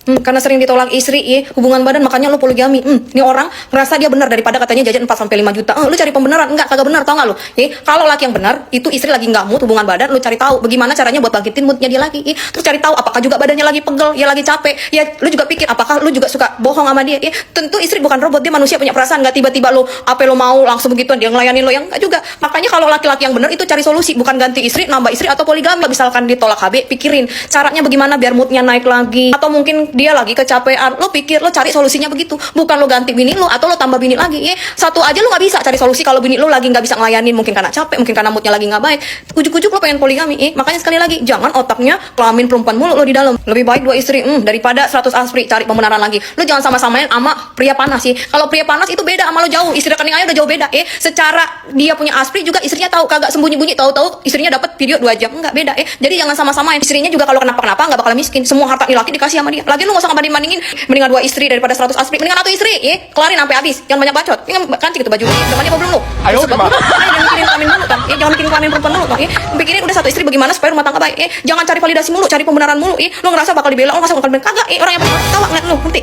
Karena sering ditolak istri, hubungan badan makanya lu poligami. Ini orang ngerasa dia benar daripada katanya jajan 4 sampai 5 juta. Lu cari pembenaran, enggak, kagak benar, tau enggak lu? Kalau laki yang benar, itu istri lagi enggak mood hubungan badan, lu cari tahu bagaimana caranya buat bangkitin moodnya dia lagi. Terus cari tahu apakah juga badannya lagi pegel, ya lagi capek. Ya lu juga pikir apakah lu juga suka bohong sama dia. Tentu istri bukan robot, dia manusia punya perasaan, enggak tiba-tiba lu apa lu mau langsung begitu dia ngelayanin lu, yang enggak juga. Makanya kalau laki-laki yang benar itu cari solusi, bukan ganti istri, nambah istri atau poligami. Misalkan ditolak KB, pikirin caranya bagaimana biar moodnya naik lagi, atau mungkin dia lagi kecapean, lo pikir, lo cari solusinya begitu, bukan lo ganti bini lo atau lo tambah bini lagi. Satu aja lo nggak bisa cari solusi kalau bini lo lagi nggak bisa ngelayanin, mungkin karena capek, mungkin karena moodnya lagi nggak baik, ujuk-ujuk lo pengen poligami. Makanya sekali lagi, jangan otaknya kelamin perempuan mulu lo di dalam. Lebih baik 2 istri daripada 100 aspri cari pembenaran lagi. Lo jangan sama-samain sama pria panas sih. Kalau pria panas itu beda sama lo jauh, istri rekening aja udah jauh beda. Secara dia punya aspri juga istrinya tahu, kagak sembunyi-bunyi, tahu-tahu istrinya dapat video 2 jam, nggak beda. Jadi jangan sama-samain. Istrinya juga kalau kenapa-kenapa nggak bakal miskin, semua harta laki dikasih sama dia. Lagi lu nggak usah ngebanding-bandingin, mendingan 2 istri daripada 100 aspri, mendingan 1 istri, kelarin sampai habis, jangan banyak bacot. Kancing itu baju, zamannya apa belum lu? Ayo, Sebab jangan mikirin kelamin dulu kan, jangan mikirin kelamin perempuan dulu kan, pikirin udah 1 istri bagaimana supaya rumah tangga baik, jangan cari validasi mulu, cari pembenaran mulu, lu ngerasa bakal dibela, lu ngerasa bakal dibela, kagak, orang yang tawa ngeliat lu, ngerti?